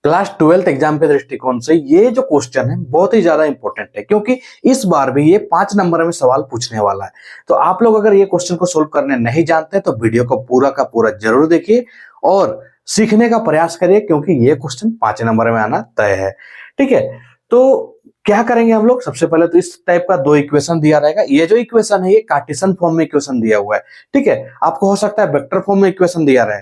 Class 12th exam के दृष्टिकोण से ये जो क्वेश्चन है बहुत ही ज्यादा इंपॉर्टेंट है, क्योंकि इस बार भी ये 5 नंबर में सवाल पूछने वाला है। तो आप लोग अगर ये क्वेश्चन को सोल्व करने नहीं जानते तो वीडियो को पूरा का पूरा जरूर देखिए और सीखने का प्रयास करिए, क्योंकि ये क्वेश्चन 5 नंबर में आना तय है। ठीक है, तो क्या करेंगे हम लोग, सबसे पहले तो इस टाइप का 2 इक्वेशन दिया रहेगा। ये जो इक्वेशन है ये कार्टेशियन फॉर्म में इक्वेशन दिया हुआ है। ठीक है, आपको हो सकता है वेक्टर फॉर्म में इक्वेशन दिया रहे,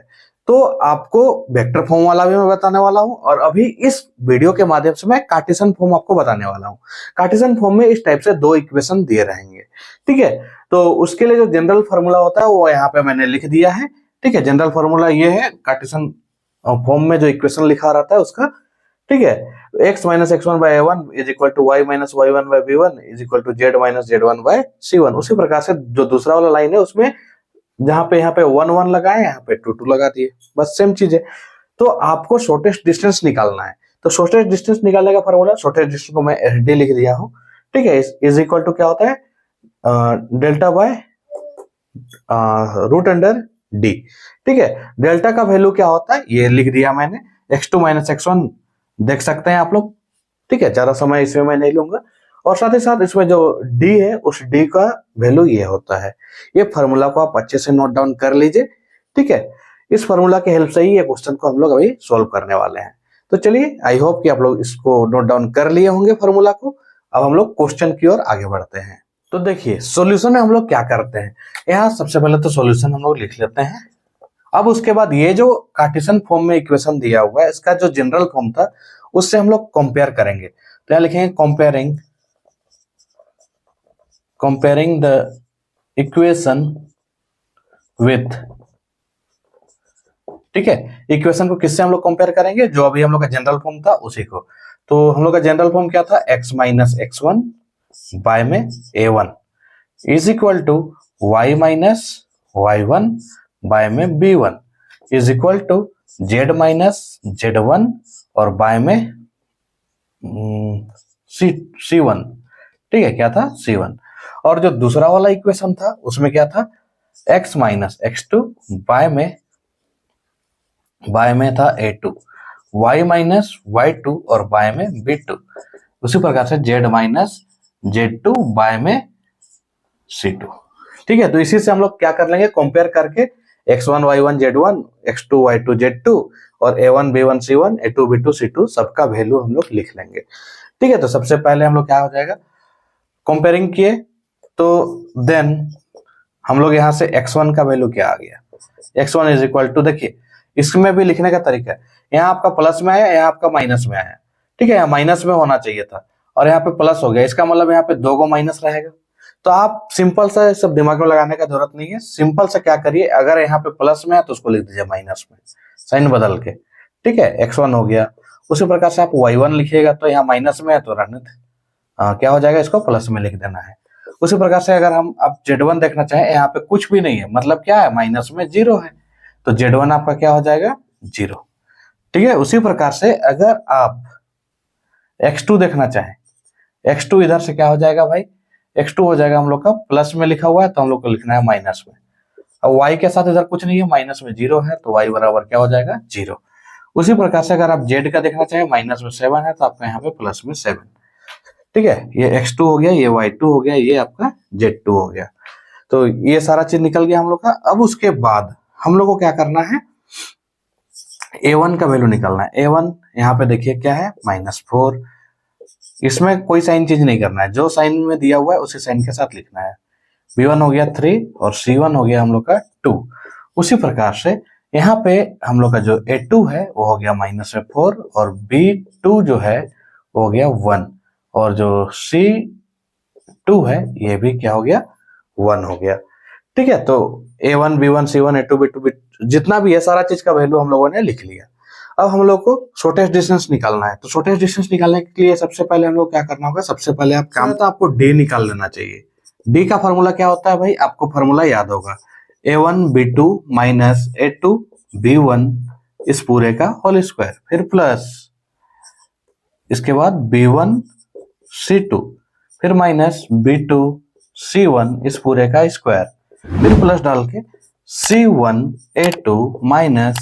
तो आपको वेक्टर फॉर्म वाला भी मैं बताने वाला हूं, और अभी इस वीडियो के माध्यम से मैं कार्टेशियन फॉर्म आपको बताने वाला हूं। कार्टेशियन फॉर्म में इस टाइप से 2 इक्वेशन दिए रहेंगे। ठीक है, तो उसके लिए जो जनरल फॉर्मूला होता है वो यहाँ पे मैंने लिख दिया है। ठीक है, जनरल फॉर्मूला ये है कार्टेशियन फॉर्म में जो इक्वेशन लिखा रहता है उसका। ठीक है, x minus x one by a1 is equal to y minus y1 by b1 is equal to z minus z1 by c1। उसी प्रकार से जो दूसरा वाला लाइन है उसमें जहां पे यहाँ पे 1 1 लगाए, यहाँ पे 2 2 लगा दिए, बस सेम चीज है। तो आपको शॉर्टेस्ट डिस्टेंस निकालना है। तो शॉर्टेस्ट डिस्टेंस निकालने का फॉर्मूला, शॉर्टेस्ट डिस्टेंस को मैं SD लिख दिया हूँ। ठीक है, इज इक्वल टू क्या होता है delta by root under d। ठीक है, डेल्टा का वैल्यू क्या होता है ये लिख दिया मैंने, x2 माइनस x1 देख सकते हैं आप लोग। ठीक है, ज्यादा समय इसमें मैं नहीं लूंगा। और साथ ही साथ इसमें जो d है उस d का वैल्यू ये होता है। ये फार्मूला को आप अच्छे से नोट डाउन कर लीजिए। ठीक है, इस फार्मूला की हेल्प से ही ये क्वेश्चन को हम लोग अभी सॉल्व करने वाले हैं। तो चलिए, आई होप कि आप लोग इसको नोट डाउन कर लिए होंगे फार्मूला को। अब हम लोग क्वेश्चन की ओर आगे बढ़ते हैं। तो देखिए सॉल्यूशन में हम लोग क्या करते हैं, यहाँ सबसे पहले तो सॉल्यूशन हम लोग लिख लेते हैं। अब उसके बाद ये जो कार्टेशियन फॉर्म में इक्वेशन दिया हुआ है इसका जो जनरल फॉर्म था उससे हम लोग कंपेयर करेंगे। तो यहाँ लिखेंगे कंपेयरिंग द इक्वेशन विथ। ठीक है, इक्वेशन को किससे हम लोग कंपेयर करेंगे, जो अभी हम लोग का जनरल फॉर्म था उसी को। तो हम लोग का जनरल फॉर्म क्या था, x माइनस x1 बाय में a1 is equal to y minus y1 by में b1 is equal to z minus z1 और बाय में c1। ठीक है, क्या था c1। और जो दूसरा वाला इक्वेशन था उसमें क्या था, x माइनस x2 बाय में था a2, y माइनस y2 और बाय में b2। उसी प्रकार से z माइनस z2 बाय में c2। ठीक है, तो इसी से हम लोग क्या कर लेंगे, कंपेयर करके x1 y1 z1, x2 y2 z2 और a1 b1 c1 a2 b2 c2 सबका वैल्यू हम लोग लिख लेंगे। ठीक है, तो सबसे पहले हम लोग क्या हो जाएगा, कंपेयरिंग किए तो देन हम लोग यहाँ से x1 का वैल्यू क्या आ गया, x1 इज इक्वल टू, देखिए इसमें भी लिखने का तरीका है, यहाँ आपका प्लस में आया, यहाँ आपका माइनस में आया। ठीक है, यहाँ माइनस में होना चाहिए था और यहाँ पे प्लस हो गया, इसका मतलब यहाँ पे 2 को माइनस रहेगा। तो आप सिंपल सा सब दिमाग में लगाने का जरूरत नहीं है, सिंपल सा क्या करिए, अगर यहाँ पे प्लस में है तो उसको लिख दीजिए माइनस में, साइन बदल के। ठीक है, x1 हो गया। उसी प्रकार से आप y1 लिखिएगा तो यहाँ माइनस में है तो रहने क्या हो जाएगा, इसको प्लस में लिख देना है। उसी प्रकार से अगर हम आप z1 देखना चाहें, यहाँ पे कुछ भी नहीं है, मतलब क्या है, माइनस में 0 है, तो z1 आपका क्या हो जाएगा 0। ठीक है, उसी प्रकार से अगर आप x2 देखना चाहें, x2 इधर से क्या हो जाएगा भाई, x2 हो जाएगा हम लोग का प्लस में लिखा हुआ है तो हम लोग को लिखना है माइनस में। अब y के साथ इधर कुछ नहीं है, माइनस में 0 है तो y बराबर क्या हो जाएगा 0। उसी प्रकार से अगर आप z का देखना चाहें, माइनस में 7 है तो आपका यहाँ पे प्लस में 7। ठीक है, ये x2 हो गया, ये y2 हो गया, ये आपका z2 हो गया। तो ये सारा चीज निकल गया हम लोग का। अब उसके बाद हम लोग को क्या करना है, a1 का वैल्यू निकालना है। a1 यहाँ पे देखिए क्या है, -4। इसमें कोई साइन चेंज नहीं करना है, जो साइन में दिया हुआ है उसी साइन के साथ लिखना है। b1 हो गया 3 और c1 हो गया हम लोग का 2। उसी प्रकार से यहाँ पे हम लोग का जो a2 है वो हो गया -4 और b2 जो है वो हो गया 1 और जो c2 है ये भी क्या हो गया 1 हो गया। ठीक है, तो a1 b1 c1 a2 b2 जितना भी है सारा चीज का वैल्यू हम लोगों ने लिख लिया। अब हम लोग को शॉर्टेस्ट डिस्टेंस निकालना है। तो शॉर्टेस्ट डिस्टेंस निकालने के लिए सबसे पहले हम लोग क्या करना होगा, सबसे पहले आप काम तो आपको d निकाल लेना चाहिए। d का फॉर्मूला क्या होता है भाई, आपको फॉर्मूला याद होगा, a1 b2 minus a2 b1 इस पूरे का होल स्क्वायर, फिर प्लस इसके बाद b1 c2 फिर माइनस b2 c1 इस पूरे का स्क्वायर, फिर प्लस डाल के c1 a2 minus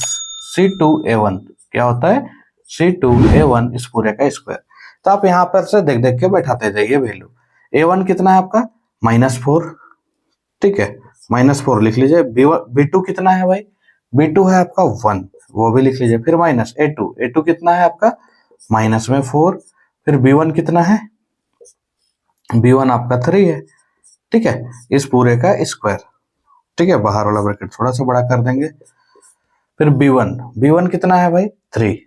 c2 a1 क्या होता है C2A1 इस पूरे का स्क्वायर। तो आप यहाँ पर से देख देख के बैठाते जाइए वैल्यू। A1 कितना है आपका -4, ठीक है, -4 लिख लीजिए। B2 कितना है भाई, B2 है आपका 1, वो भी लिख लीजिए। फिर माइनस A2 कितना है आपका -4। फिर B1 कितना है, B1 आपका 3 है, ठीक है, इस पूरे का स्क्वायर, ठीक है, बाहर वाला ब्रैकेट थोड़ा सा बड़ा कर देंगे। फिर B1 कितना है भाई 3,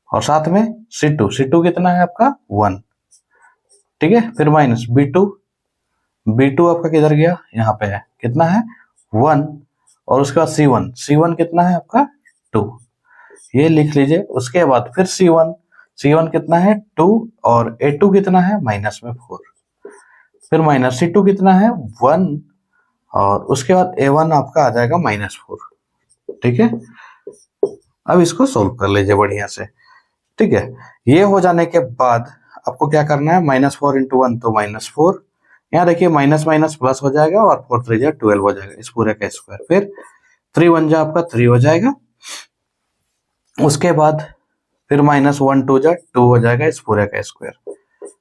और साथ में C2 कितना है आपका 1, ठीक है। फिर माइनस B2 आपका किधर गया, यहाँ पे है, कितना है 1, और उसके बाद C1 कितना है आपका 2, ये लिख लीजिए। उसके बाद फिर C1 कितना है 2, और A2 कितना है -4। फिर माइनस C2 कितना है 1, और उसके बाद A1 आपका आ जाएगा -4, ठीक है। अब इसको सोल्व कर लीजिए बढ़िया से, ठीक है। ये हो जाने के बाद आपको क्या करना है, -4 × 1 तो -4, यहाँ देखिए माइनस माइनस प्लस हो जाएगा, और 4 3 12 हो जाएगा इस पूरे का स्क्वायर। फिर 3 1 आपका 3 हो जाएगा। उसके बाद फिर -1 2 2 हो जाएगा इस पूरे का स्क्वायर।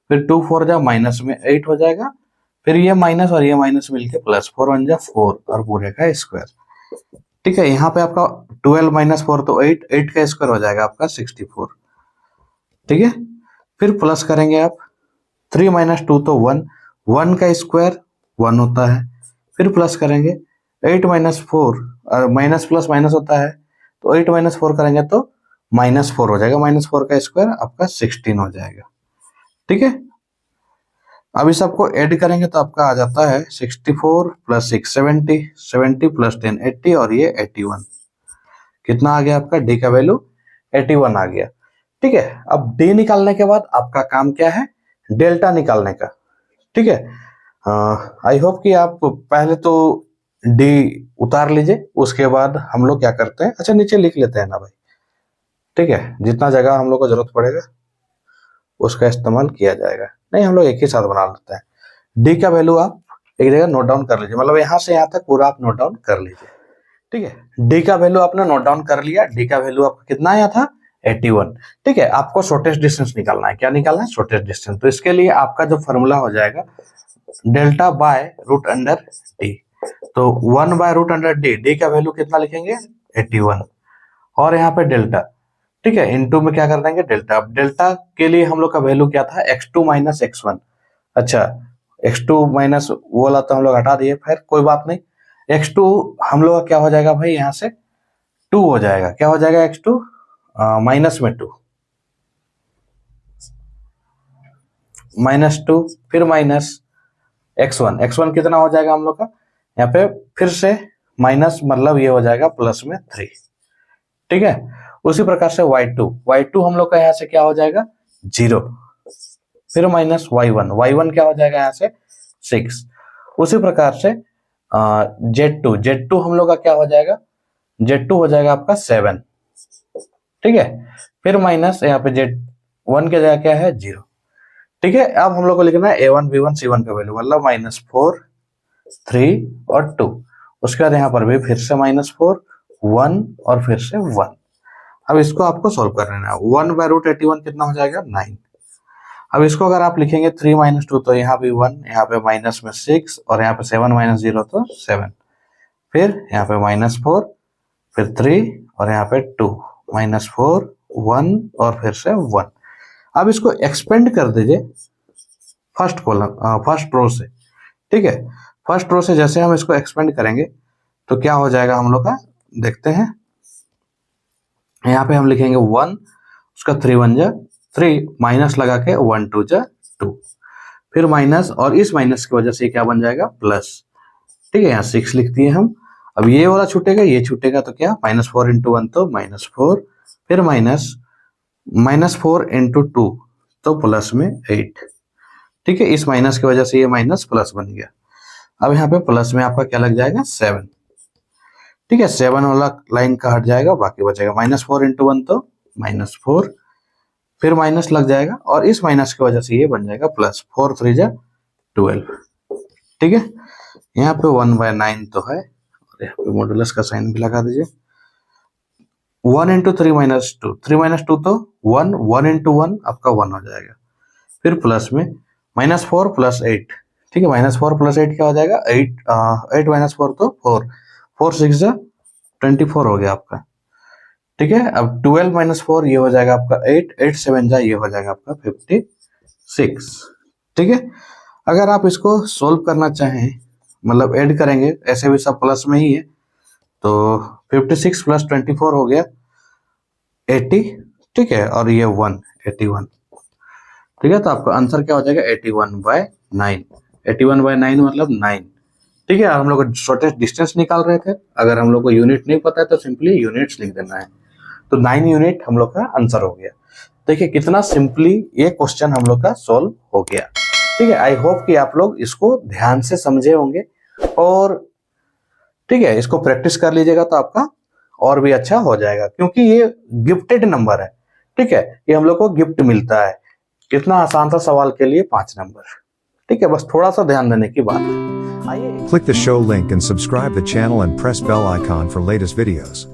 फिर 2 4 माइनस में 8 हो जाएगा। फिर ये माइनस और ये माइनस मिलके प्लस, 4 1 4 और पूरे का स्क्वायर, ठीक है। यहाँ पे आपका 12 - 4 तो 8 का स्क्वायर हो जाएगा आपका 64, ठीक है। फिर प्लस करेंगे आप, 3 - 2 तो 1 का स्क्वायर 1 होता है। फिर प्लस करेंगे 8 - 4, और माइनस प्लस माइनस होता है, तो 8 - 4 करेंगे तो -4 हो जाएगा। -4 का स्क्वायर आपका 16 हो जाएगा, ठीक है। अब इस सबको ऐड करेंगे तो आपका आ जाता है 64 + 6 70, 70 + 10 80, और ये 81। कितना आ गया आपका, डी का वैल्यू 81 आ गया, ठीक है। अब डी निकालने के बाद आपका काम क्या है, डेल्टा निकालने का, ठीक है। आई होप कि आप पहले तो डी उतार लीजिए, उसके बाद हम लोग क्या करते हैं, अच्छा नीचे लिख लेते हैं ना भाई, ठीक है। जितना जगह हम लोग को जरूरत पड़ेगा उसका इस्तेमाल किया जाएगा, नहीं हम लोग एक ही साथ बना लेते हैं। डी का वैल्यू आप एक जगह नोट डाउन कर लीजिए, मतलब यहाँ से यहाँ तक पूरा आप नोट डाउन कर लीजिए, ठीक है। डी का वैल्यू आपने नोट डाउन कर लिया। डी का वैल्यू आपका कितना आया था 81, ठीक है। आपको शॉर्टेस्ट डिस्टेंस निकालना है, क्या निकालना है, शॉर्टेस्ट डिस्टेंस। तो इसके लिए आपका जो फॉर्मूला हो जाएगा delta by root under D, तो 1 by root under D, D का वैल्यू कितना लिखेंगे 81, और यहाँ पे डेल्टा, ठीक है, इनटू में क्या कर देंगे डेल्टा। अब डेल्टा के लिए हम लोग का वैल्यू क्या था, x2 - x1, अच्छा x2 माइनस वो वाला तो हम लोग हटा दिए, फिर कोई बात नहीं। x2 हम लोग का क्या हो जाएगा भाई, यहाँ से 2 हो जाएगा, क्या हो जाएगा x2 माइनस में 2, -2, फिर माइनस x1 कितना हो जाएगा हम लोग का, यहाँ पे फिर से माइनस, मतलब ये हो जाएगा प्लस में 3, ठीक है। उसी प्रकार से y2 हम लोग का यहाँ से क्या हो जाएगा 0, फिर माइनस y1 क्या हो जाएगा यहाँ से 6। उसी प्रकार से z2 हम लोग का क्या हो जाएगा, z2 हो जाएगा आपका 7, ठीक है। फिर माइनस यहाँ पे z1 की जगह क्या है 0, ठीक है। अब हम लोग को लिखना है a1 b1 c1 का वैल्यू, मतलब -4 3 और 2। उसके बाद यहाँ पर भी फिर से -4 1 और फिर से 1। अब इसको आपको सोल्व कर लेना है। 1 बाय रूट 81 कितना हो जाएगा 9। अब इसको अगर आप लिखेंगे 3 - 2 तो यहाँ भी 1, यहाँ पे माइनस में 6, और यहाँ पे 7 - 0 तो 7, फिर यहाँ पे -4, फिर 3, और यहाँ पे 2, -4 1 और फिर से 1। अब इसको एक्सपेंड कर दीजिए फर्स्ट कॉलम फर्स्ट रो से, ठीक है। फर्स्ट रो से जैसे हम इसको एक्सपेंड करेंगे तो क्या हो जाएगा हम लोग का, देखते हैं। यहाँ पे हम लिखेंगे 1, उसका 3 1 जा 3, माइनस लगा के 1 2 जा 2, फिर माइनस, और इस माइनस की वजह से क्या बन जाएगा प्लस, ठीक है। यहाँ 6 लिख दिए हम। अब ये वाला छूटेगा, ये छूटेगा, तो क्या -4 × 1 तो -4, फिर -4 × 2 तो प्लस में 8, ठीक है। इस माइनस की वजह से ये माइनस प्लस बन गया। अब यहाँ पे प्लस में आपका क्या लग जाएगा 7, ठीक है। 7 वाला लाइन का हट जाएगा, बाकी बचेगा -4 × 1 तो -4, फिर माइनस लग जाएगा, और इस माइनस की वजह से ये बन जाएगा प्लस, 4 3 जा 12, ठीक है। यहाँ पे 1/9 तो है, और यहाँ पे मॉडुलस का साइन भी लगा दीजिए। 1 इंटू 3 माइनस 2, 3 माइनस 2 तो 1, 1 इंटू 1 आपका 1 हो जाएगा। फिर प्लस में -4 प्लस 8, ठीक है, -4 प्लस 8 क्या हो जाएगा, 8 माइनस 4 तो 4, 4 6 24 हो गया आपका, ठीक है। अब 12 माइनस 4 ये हो जाएगा आपका 8, 8 7 ये हो जाएगा आपका 56, ठीक है। अगर आप इसको सोल्व करना चाहें, मतलब ऐड करेंगे, ऐसे भी सब प्लस में ही है, तो 56 प्लस 24 हो गया 80, ठीक है, और ये 1 81, ठीक है। तो आपका आंसर क्या हो जाएगा 81/9, 81/9 मतलब 9, ठीक है। हम लोग शॉर्टेस्ट डिस्टेंस निकाल रहे थे, अगर हम लोग को यूनिट नहीं पता है तो सिंपली यूनिट्स लिख देना है, तो 9 यूनिट हम लोग का आंसर हो गया। देखिए कितना सिंपली ये क्वेश्चन हम लोग का सॉल्व हो गया, ठीक है। आई होप कि आप लोग इसको ध्यान से समझे होंगे, और ठीक है, इसको प्रैक्टिस कर लीजिएगा तो आपका और भी अच्छा हो जाएगा, क्योंकि ये गिफ्टेड नंबर है, ठीक है, ये हम लोग को गिफ्ट मिलता है। कितना आसान था सवाल के लिए 5 नंबर, ठीक है, बस थोड़ा सा ध्यान देने की बात है। Click the show link and subscribe the channel and press bell icon for latest videos.